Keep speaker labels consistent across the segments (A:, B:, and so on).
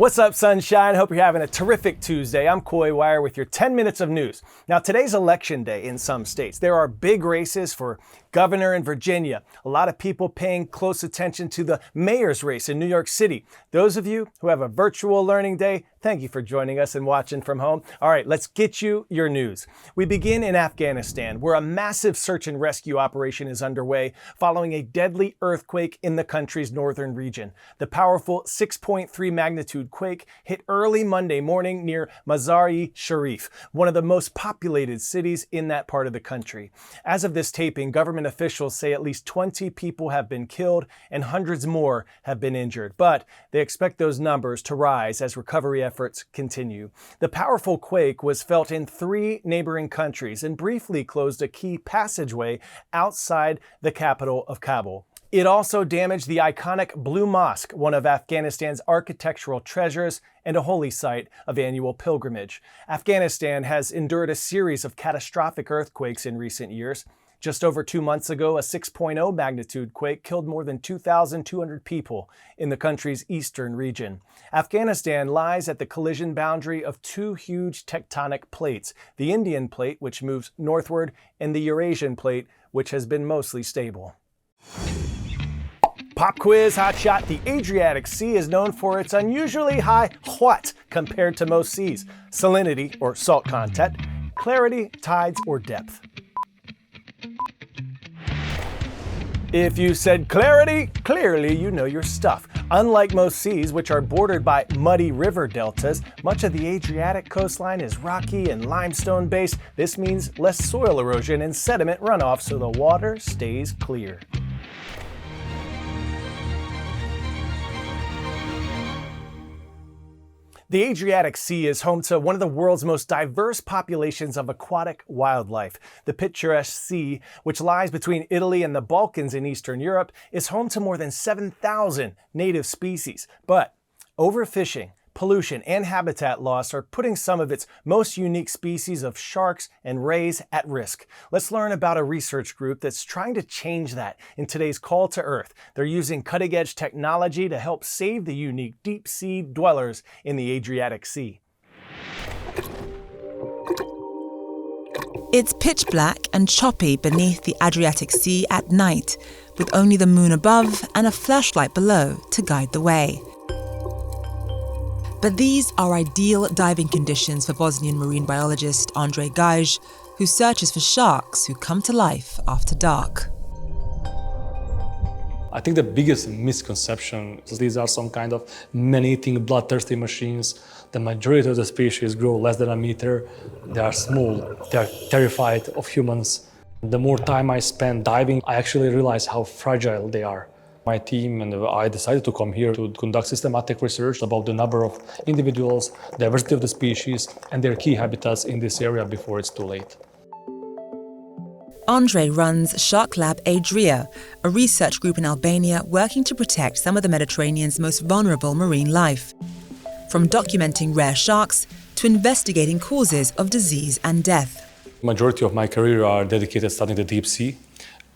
A: What's up, sunshine? Hope you're having a terrific Tuesday. I'm Coy Wire with your 10 minutes of news. Now, today's election day in some states. There are big races for governor in Virginia. A lot of people paying close attention to the mayor's race in New York City. Those of you who have a virtual learning day, thank you for joining us and watching from home. All right, let's get you your news. We begin in Afghanistan, where a massive search and rescue operation is underway following a deadly earthquake in the country's northern region. The powerful 6.3 magnitude quake hit early Monday morning near Mazar-e-Sharif, one of the most populated cities in that part of the country. As of this taping, government officials say at least 20 people have been killed and hundreds more have been injured, but they expect those numbers to rise as recovery efforts continue. The powerful quake was felt in 3 neighboring countries and briefly closed a key passageway outside the capital of Kabul. It also damaged the iconic Blue Mosque, one of Afghanistan's architectural treasures and a holy site of annual pilgrimage. Afghanistan has endured a series of catastrophic earthquakes in recent years. Just over 2 months ago, a 6.0 magnitude quake killed more than 2,200 people in the country's eastern region. Afghanistan lies at the collision boundary of 2 huge tectonic plates, the Indian plate, which moves northward, and the Eurasian plate, which has been mostly stable. Pop quiz, hot shot. The Adriatic Sea is known for its unusually high what compared to most seas? Salinity, or salt content, clarity, tides, or depth. If you said clarity, clearly you know your stuff. Unlike most seas, which are bordered by muddy river deltas, much of the Adriatic coastline is rocky and limestone based. This means less soil erosion and sediment runoff, so the water stays clear. The Adriatic Sea is home to one of the world's most diverse populations of aquatic wildlife. The picturesque sea, which lies between Italy and the Balkans in Eastern Europe, is home to more than 7,000 native species. But overfishing, pollution, and habitat loss are putting some of its most unique species of sharks and rays at risk. Let's learn about a research group that's trying to change that in today's Call to Earth. They're using cutting-edge technology to help save the unique deep-sea dwellers in the Adriatic Sea.
B: It's pitch black and choppy beneath the Adriatic Sea at night, with only the moon above and a flashlight below to guide the way. But these are ideal diving conditions for Bosnian marine biologist Andrej Gaj, who searches for sharks who come to life after dark.
C: I think the biggest misconception is these are some kind of man-eating, bloodthirsty machines. The majority of the species grow less than a meter. They are small. They are terrified of humans. The more time I spend diving, I actually realize how fragile they are. My team and I decided to come here to conduct systematic research about the number of individuals, diversity of the species, and their key habitats in this area before it's too late.
B: Andrej runs Shark Lab Adria, a research group in Albania working to protect some of the Mediterranean's most vulnerable marine life. From documenting rare sharks to investigating causes of disease and death.
C: The majority of my career are dedicated to studying the deep sea.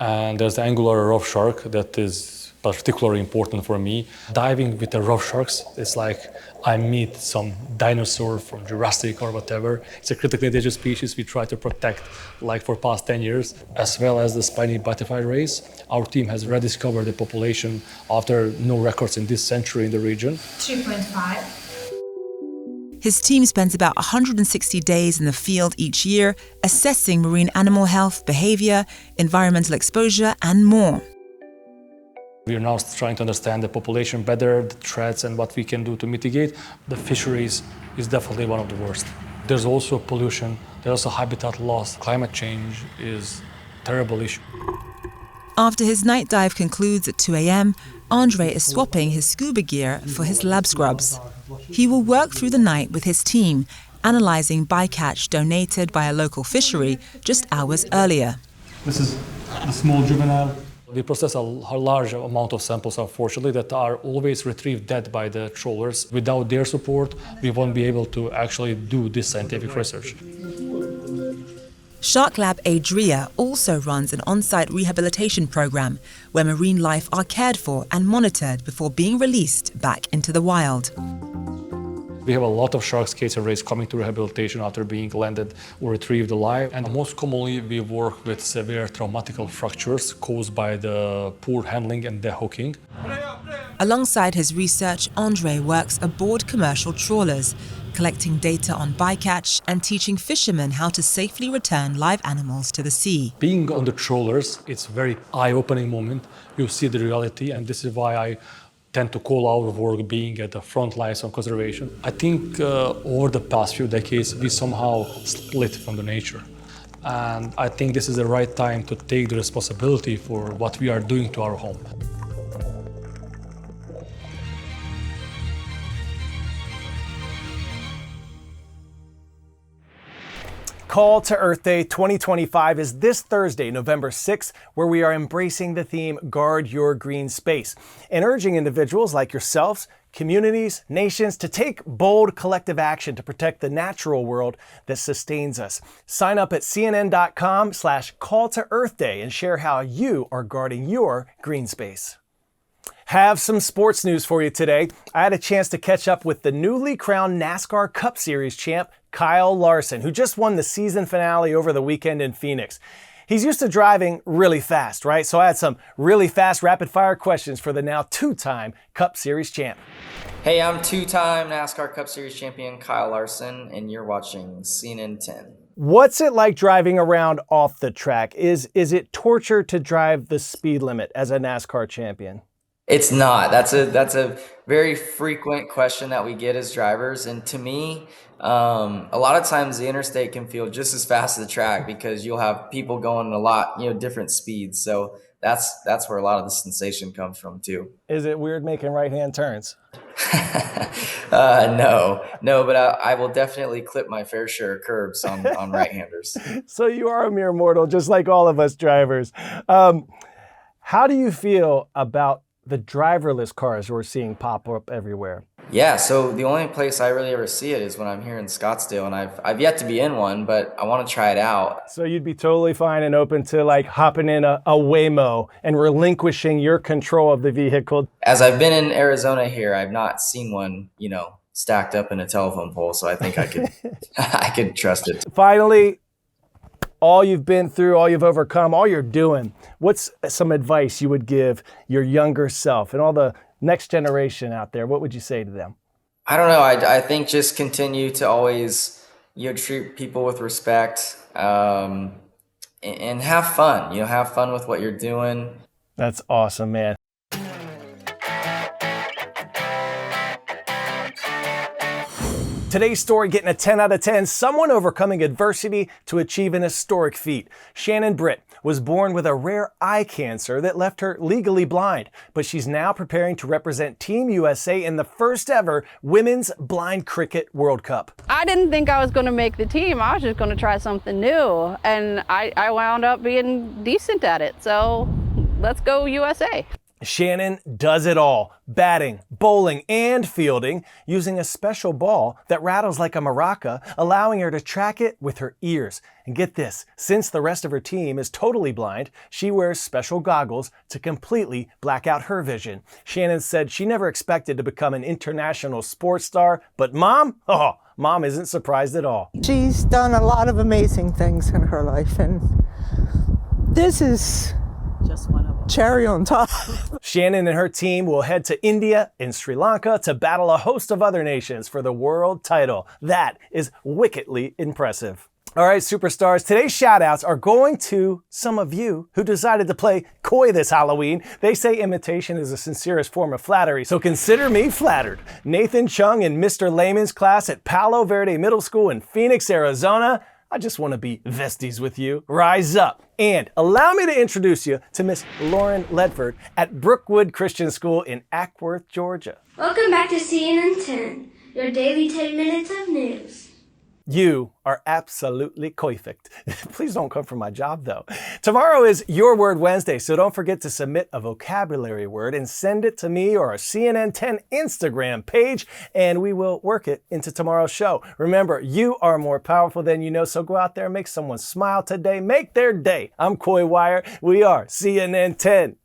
C: And there's the angular rough shark that is particularly important for me. Diving with the rough sharks, it's like I meet some dinosaur from Jurassic or whatever. It's a critically endangered species we try to protect like for past 10 years, as well as the spiny butterfly rays. Our team has rediscovered the population after no records in this century in the region.
D: 2.5.
B: His team spends about 160 days in the field each year, assessing marine animal health, behavior, environmental exposure, and more.
C: We are now trying to understand the population better, the threats, and what we can do to mitigate. The fisheries is definitely one of the worst. There's also pollution, there's also habitat loss. Climate change is a terrible issue.
B: After his night dive concludes at 2 a.m., Andrej is swapping his scuba gear for his lab scrubs. He will work through the night with his team, analysing bycatch donated by a local fishery just hours earlier.
E: This is a small juvenile.
C: We process a large amount of samples, unfortunately, that are always retrieved dead by the trawlers. Without their support, we won't be able to actually do this scientific research.
B: Shark Lab Adria also runs an on-site rehabilitation program where marine life are cared for and monitored before being released back into the wild.
C: We have a lot of sharks case arrays coming to rehabilitation after being landed or retrieved alive. And most commonly, we work with severe traumatic fractures caused by the poor handling and dehooking.
B: Alongside his research, Andre works aboard commercial trawlers, collecting data on bycatch and teaching fishermen how to safely return live animals to the sea.
C: Being on the trawlers, it's a very eye-opening moment. You see the reality, and this is why I tend to call our work being at the front lines on conservation. I think over the past few decades, we somehow split from the nature. And I think this is the right time to take the responsibility for what we are doing to our home.
A: Call to Earth Day 2025 is this Thursday, November 6th, where we are embracing the theme Guard Your Green Space and urging individuals like yourselves, communities, nations to take bold collective action to protect the natural world that sustains us. Sign up at cnn.com/call to Earth Day and share how you are guarding your green space. Have some sports news for you today. I had a chance to catch up with the newly crowned NASCAR Cup Series champ, Kyle Larson, who just won the season finale over the weekend in Phoenix. He's used to driving really fast, right? So I had some really fast rapid fire questions for the now two-time Cup Series champ.
D: Hey, I'm two-time NASCAR Cup Series champion Kyle Larson, and you're watching CNN 10.
A: What's it like driving around off the track? Is it torture to drive the speed limit as a NASCAR champion?
D: It's not. That's a very frequent question that we get as drivers, and to me, a lot of times the interstate can feel just as fast as the track because you'll have people going a lot, different speeds. So that's where a lot of the sensation comes from too.
A: Is it weird making right-hand turns?
D: No, but I will definitely clip my fair share of curbs on right-handers.
A: So you are a mere mortal, just like all of us drivers. How do you feel about the driverless cars we're seeing pop up everywhere?
D: Yeah, so the only place I really ever see it is when I'm here in Scottsdale, and I've yet to be in one, but I want to try it out.
A: So you'd be totally fine and open to like hopping in a Waymo and relinquishing your control of the vehicle.
D: As I've been in Arizona here, I've not seen one, stacked up in a telephone pole, so I think I could I could trust it.
A: Finally, all you've been through, all you've overcome, all you're doing, what's some advice you would give your younger self and all the next generation out there? What would you say to them?
D: I don't know. I think just continue to always, treat people with respect, and have fun. Have fun with what you're doing.
A: That's awesome, man. Today's story getting a 10 out of 10, someone overcoming adversity to achieve an historic feat. Shannon Britt was born with a rare eye cancer that left her legally blind, but she's now preparing to represent Team USA in the first ever Women's Blind Cricket World Cup.
F: I didn't think I was going to make the team. I was just going to try something new, and I wound up being decent at it, so let's go USA.
A: Shannon does it all, batting, bowling, and fielding, using a special ball that rattles like a maraca, allowing her to track it with her ears. And get this, since the rest of her team is totally blind, she wears special goggles to completely black out her vision. Shannon said she never expected to become an international sports star, but Mom isn't surprised at all.
G: She's done a lot of amazing things in her life, and this is just one of them. Cherry on top.
A: Shannon and her team will head to India and Sri Lanka to battle a host of other nations for the world title. That is wickedly impressive. All right, superstars, today's shout-outs are going to some of you who decided to play coy this Halloween. They say imitation is the sincerest form of flattery, so consider me flattered. Nathan Chung in Mr. Lehman's class at Palo Verde Middle School in Phoenix, Arizona. I just want to be besties with you. Rise up. And allow me to introduce you to Miss Lauren Ledford at Brookwood Christian School in Ackworth, Georgia.
H: Welcome back to CNN 10, your daily 10 minutes of news.
A: You are absolutely perfect. Please don't come for my job, though. Tomorrow is Your Word Wednesday, so don't forget to submit a vocabulary word and send it to me or our CNN 10 Instagram page, and we will work it into tomorrow's show. Remember, you are more powerful than you know, so go out there and make someone smile today. Make their day. I'm Coy Wire. We are CNN 10.